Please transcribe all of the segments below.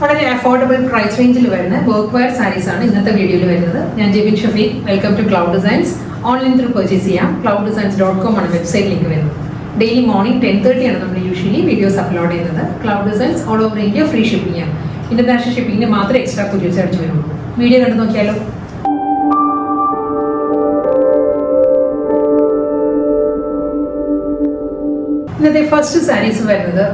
വളരെ affordable price റേഞ്ചിൽ വരുന്ന വർക്ക് വെയർ സാരീസ് ആണ് ഇന്നത്തെ വീഡിയോയിൽ വരുന്നത്. ഞാൻ Jebin Shafeeq. Welcome to cloud designs. Online through purchase ചെയ്യാം. clouddesigns.com ആണ് വെബ്സൈറ്റ് ലിങ്ക് വരുന്നത്. ഡെയിലി മോർണിംഗ് 10:30 ആണ് നമ്മൾ യൂഷ്വലി വീഡിയോസ് അപ്ലോഡ് ചെയ്യുന്നത്. Cloud designs all over India free shipping ആണ്. ഇന്റർനാഷണൽ ഷിപ്പിംഗിന് മാത്രമേ എക്സ്ട്രാ കൊറിയർ ചാർജ് വരുള്ളൂ. വീഡിയോ കണ്ടു നോക്കിയാലോ. ഇന്നത്തെ ഫസ്റ്റ് സാരീസ് വരുന്നത്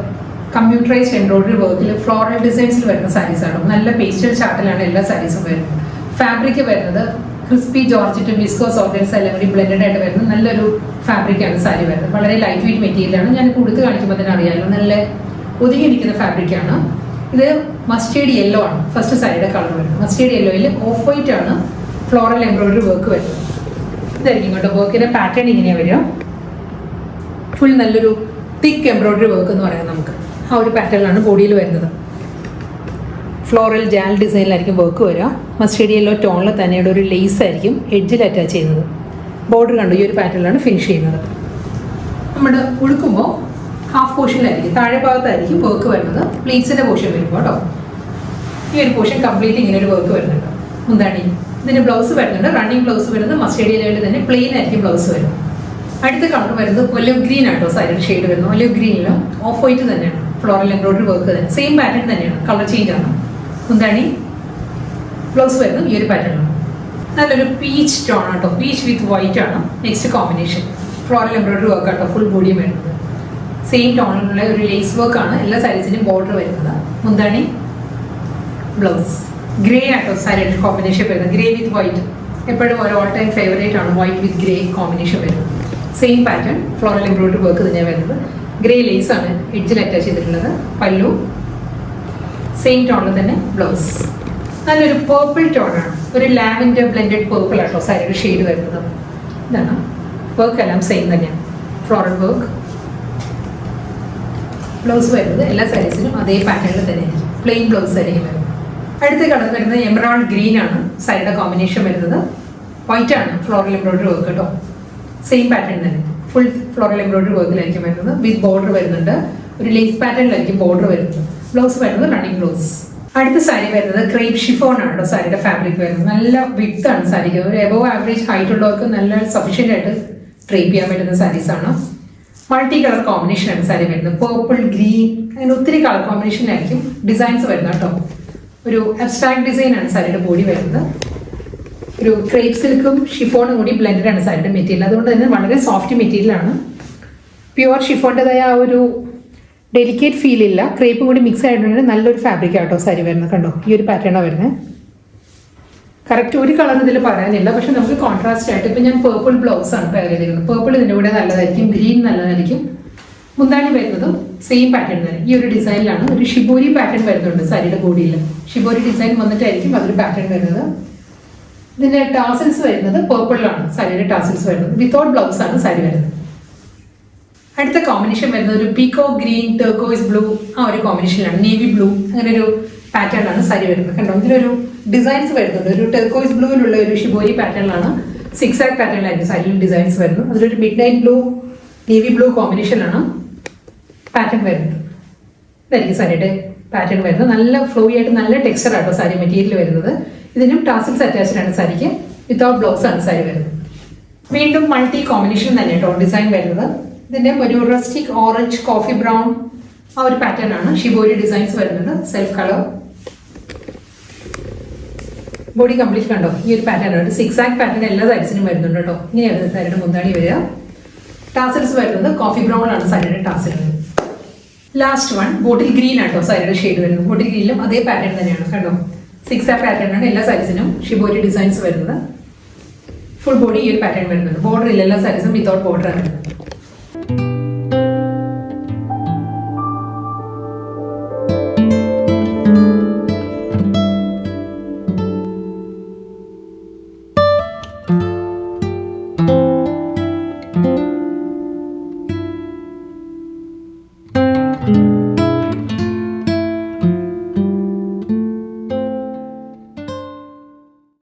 കമ്പ്യൂട്ടറൈസ്ഡ് എംബ്രോയിഡറി വർക്കിൽ ഫ്ലോറൽ ഡിസൈൻസിൽ വരുന്ന സാരീസാണ്. നല്ല പേസ്റ്റൽ ചാർട്ടിലാണ് എല്ലാ സാരീസും വരുന്നത്. ഫാബ്രിക് വരുന്നത് ക്രിസ്പി ജോർജറ്റും വിസ്കോസ് ഓർഗൻസ് എല്ലാം കൂടി ബ്ലെൻഡഡ് ആയിട്ട് വരുന്ന നല്ലൊരു ഫാബ്രിക്കാണ് സാരി വരുന്നത്. വളരെ ലൈറ്റ് വെയിറ്റ് മെറ്റീരിയലാണ്. ഞാൻ കൊടുത്ത് കാണിക്കുമ്പോൾ തന്നെ അറിയാമല്ലോ, നല്ല ഒതുങ്ങിയിരിക്കുന്ന ഫാബ്രിക്കാണ്. ഇത് മസ്റ്റേർഡ് യെല്ലോ ആണ് ഫസ്റ്റ് സാരിയുടെ കളർ വരുന്നത്. മസ്റ്റേർഡ് യെല്ലോയിൽ ഓഫ് വൈറ്റ് ആണ് ഫ്ലോറൽ എംബ്രോയിഡറി വർക്ക് വരുന്നത്. ഇതായിരിക്കും കേട്ടോ വർക്കിന്റെ പാറ്റേൺ. ഇങ്ങനെയാണ് വരിക. ഫുൾ നല്ലൊരു തിക്ക് എംബ്രോയിഡറി വർക്ക് എന്ന് പറയാം നമുക്ക്. ആ ഒരു പാറ്റേണിലാണ് ബോഡിയിൽ വരുന്നത്. ഫ്ലോറൽ ജാൽ ഡിസൈനിലായിരിക്കും വർക്ക് വരിക. മസ്റ്റേർഡ് യെല്ലോ ടോണിൽ തന്നെയുടെ ഒരു ലേസ് ആയിരിക്കും എഡ്ജിൽ അറ്റാച്ച് ചെയ്യുന്നത്. ബോർഡർ കണ്ടു ഈ ഒരു പാറ്റേണിലാണ് ഫിനിഷ് ചെയ്യുന്നത്. നമ്മുടെ ഉടുക്കുമ്പോൾ ഹാഫ് പോർഷനിലായിരിക്കും, താഴെ ഭാഗത്തായിരിക്കും വർക്ക് വരുന്നത്. പ്ലീറ്റ്സിൻ്റെ പോർഷൻ വരുമ്പോൾ കേട്ടോ ഈ ഒരു പോർഷൻ കംപ്ലീറ്റ് ഇങ്ങനെ ഒരു വർക്ക് വരുന്നുണ്ട്. എന്താണ് ഇതിൻ്റെ ബ്ലൗസ് വരുന്നുണ്ട്. റണ്ണിങ് ബ്ലൗസ് വരുന്നത് മസ്റ്റേർഡ് യെല്ലോയിൽ തന്നെ പ്ലെയിൻ ആയിരിക്കും ബ്ലൗസ് വരുന്നത്. അടുത്ത കളർ വരുന്നത് ഒലിവ് ഗ്രീൻ ആട്ടോ സാരിയുടെ ഷെയ്ഡ് വരുന്നത്. ഒലിവ് ഗ്രീനിലും ഓഫ് വൈറ്റ് തന്നെയാണ് ഫ്ലോറൽ എംബ്രോയിഡറി വർക്ക് തന്നെ. സെയിം പാറ്റേൺ തന്നെയാണ്, കളർ ചേഞ്ച് ആണ്. എന്താണ് ബ്ലൗസ് വരുന്നത് ഈ ഒരു പാറ്റേണാണ്. നല്ലൊരു പീച്ച് ടോൺ ആട്ടോ, പീച്ച് വിത്ത് വൈറ്റ് ആണ് next combination. Floral embroidery work ആട്ടോ ഫുൾ ബോഡിയും വരുന്നത്. സെയിം ടോണിലുള്ള ഒരു ലേസ് വർക്ക് ആണ് എല്ലാ സാരീസിനും ബോർഡർ വരുന്നത്. മുന്താണി ബ്ലൗസ് ഗ്രേ ആട്ടോ സാരിയുടെ കോമ്പിനേഷൻ വരുന്നത്. ഗ്രേ വിത്ത് വൈറ്റ് എപ്പോഴും ഒരു ഓൾ ടൈം ഫേവറേറ്റ് ആണ് വൈറ്റ് വിത്ത് ഗ്രേ കോമ്പിനേഷൻ വരുന്നത്. Same pattern floral embroidery work തന്നെയാണ് വരുന്നത്. ഗ്രേ ലേസ് ആണ് എഡ്ജിൽ അറ്റാച്ച് ചെയ്തിട്ടുള്ളത്. പല്ലു സെയിം ടോണിൽ തന്നെ ബ്ലൗസ്. നല്ലൊരു പേർപ്പിൾ ടോണാണ്, ഒരു ലാവൻഡർ ബ്ലെൻഡഡ് പേർപ്പിൾ ആട്ടോ സാരിയുടെ ഷെയ്ഡ് വരുന്നത്. ഇതാണ് വർക്ക് എല്ലാം സെയിം തന്നെയാണ്. ഫ്ലോറൽ വർക്ക് ബ്ലൗസ് വരുന്നത് എല്ലാ സാരീസിനും അതേ പാറ്റേണിൽ തന്നെയാണ്, പ്ലെയിൻ ബ്ലൗസ് ആയിരിക്കും വരുന്നത്. അടുത്ത കളർ വരുന്നത് എമറാൾഡ് ഗ്രീൻ ആണ് സാരിയുടെ കോമ്പിനേഷൻ വരുന്നത്. വൈറ്റ് ആണ് ഫ്ലോറൽ എംബ്രോയിഡറി വർക്ക് കേട്ടോ. സെയിം പാറ്റേൺ തന്നെ ഫുൾ ഫ്ലോറൽ എംബ്രോയിഡറി വർക്കിലായിരിക്കും വരുന്നത്. വിത്ത് ബോർഡർ വരുന്നുണ്ട്. ഒരു ലേസ് പാറ്റേണിലായിരിക്കും ബോർഡർ വരുന്നത്. ബ്ലൗസ് വരുന്നത് റണ്ണിങ് ബ്ലൗസ്. അടുത്ത സാരി വരുന്നത് ക്രേപ്പ് ഷിഫോൺ ആണ് കേട്ടോ സാരിയുടെ ഫാബ്രിക് വരുന്നത്. നല്ല വിത്ത് ആണ് സാരിക്ക്. ഒരു എബോവ് ആവറേജ് ഹൈറ്റ് ഉള്ളവർക്ക് നല്ല സഫീഷ്യൻ്റ് ആയിട്ട് ഡ്രേപ്പ് ചെയ്യാൻ പറ്റുന്ന സാരീസാണ്. മൾട്ടി കളർ കോമ്പിനേഷൻ ആണ് സാരി വരുന്നത്. പേർപ്പിൾ, ഗ്രീൻ, അങ്ങനെ ഒത്തിരി കളർ കോമ്പിനേഷനിലായിരിക്കും ഡിസൈൻസ് വരുന്നത് കേട്ടോ. ഒരു അബ്സ്ട്രാക്ട് ഡിസൈൻ ആണ് സാരിയുടെ ബോഡി വരുന്നത്. ഒരു ക്രേപ്പ് സിൽക്കും ഷിഫോണും കൂടി ബ്ലെൻഡഡ് ആണ് സാരിയുടെ മെറ്റീരിയൽ. അതുകൊണ്ട് തന്നെ വളരെ സോഫ്റ്റ് മെറ്റീരിയലാണ്. പ്യുവർ ഷിഫോണിൻ്റെതായ ആ ഒരു ഡെലിക്കേറ്റ് ഫീൽ ഇല്ല. ക്രേപ്പും കൂടി മിക്സ് ആയിട്ടുണ്ടെങ്കിൽ നല്ലൊരു ഫാബ്രിക് ആട്ടോ സാരി വരുന്നത്. കണ്ടോ ഈ ഒരു പാറ്റേണാണ് വരുന്നത്. കറക്റ്റ് ഒരു കളർ ഇതിൽ പറയാനില്ല, പക്ഷെ നമുക്ക് കോൺട്രാസ്റ്റ് ആയിട്ട് ഇപ്പം ഞാൻ പേർപ്പിൾ ബ്ലൗസ് ആണ് പെയർ ചെയ്തിരിക്കുന്നത്. പേർപ്പിൾ ഇതിൻ്റെ കൂടെ നല്ലതായിരിക്കും, ഗ്രീൻ നല്ലതായിരിക്കും. മുന്താണി വരുന്നതും സെയിം പാറ്റേൺ തന്നെ. ഈ ഒരു ഡിസൈനിലാണ് ഒരു ഷിബോരി പാറ്റേൺ വരുന്നുണ്ട് സാരിയുടെ ബോഡിയിൽ. ഷിബോരി ഡിസൈൻ വന്നിട്ടായിരിക്കും അതൊരു പാറ്റേൺ വരുന്നത്. ഇതിൻ്റെ ടാസിൽസ് വരുന്നത് പേർപ്പിളിലാണ് സാരിയുടെ ടാസിൽസ് വരുന്നത്. വിത്തൗട്ട് ബ്ലൗസ് ആണ് സാരി വരുന്നത്. അടുത്ത കോമ്പിനേഷൻ വരുന്നത് ഒരു പീക്കോ ഗ്രീൻ, ടർക്കോയ്സ് ബ്ലൂ, ആ ഒരു കോമ്പിനേഷനിലാണ്. നേവി ബ്ലൂ, അങ്ങനെ ഒരു പാറ്റേൺ ആണ് സാരി വരുന്നത്. കണ്ടോ ഇതിലൊരു ഡിസൈൻസ് വരുന്നത് ഒരു ടർക്കോയ്സ് ബ്ലൂവിലുള്ള ഒരു ഷിബോരി പാറ്റേണിലാണ്. സിക്സ് ആക്ക് പാറ്റേണിലായിരിക്കും സാരിയിൽ ഡിസൈൻസ് വരുന്നത്. അതിലൊരു midnight blue, navy blue കോമ്പിനേഷനിലാണ് പാറ്റേൺ വരുന്നത്. ഇതായിരിക്കും സാരിയുടെ പാറ്റേൺ വരുന്നത്. നല്ല ഫ്ലോയി ആയിട്ട് നല്ല ടെക്സ്ചർ ആട്ടോ സാരി മെറ്റീരിയൽ വരുന്നത്. ഇതിനും ടാസിൽസ് അറ്റാച്ച്ഡ് ആണ് സാരിക്ക്. വിത്തൗട്ട് ബ്ലൗസ് ആണ് സാരി വരുന്നത്. വീണ്ടും മൾട്ടി കോമ്പിനേഷൻ തന്നെ കേട്ടോ ഡിസൈൻ വരുന്നത്. ഇതിൻ്റെ ഒരു റസ്റ്റിക് ഓറഞ്ച്, കോഫി ബ്രൗൺ, ആ ഒരു പാറ്റേൺ ആണ് ഷിബോരി ഡിസൈൻസ് വരുന്നത്. സെൽഫ് കളർ ബോഡി കംപ്ലീറ്റ് കണ്ടോ ഈ ഒരു പാറ്റേൺ ആണ്. സിക്സ് ആക്ക് പാറ്റേൺ എല്ലാ സാരീസിനും വരുന്നുണ്ട് കേട്ടോ. ഇങ്ങനെയാണ് സാരിയുടെ മുന്താണി വരിക. ടാസിൽസ് വരുന്നത് കോഫി ബ്രൗൺ ആണ് സാരിയുടെ ടാസിൽ. ലാസ്റ്റ് വൺ ബോട്ടിൽ ഗ്രീൻ ആട്ടോ സാരിയുടെ ഷെയ്ഡ് വരുന്നത്. ബോട്ടിൽ ഗ്രീനിലും അതേ പാറ്റേൺ തന്നെയാണ് കണ്ടോ. സിക്സ് ആക്ക് പാറ്റേൺ ആണ് എല്ലാ സാരീസിനും ഷിബോരി ഡിസൈൻസ് വരുന്നത്. ഫുൾ ബോഡി ഈ ഒരു പാറ്റേൺ വരുന്നുണ്ട്. ബോർഡർ ഇല്ല, എല്ലാ സാരീസും വിത്തൗട്ട് ബോർഡർ ആണ്.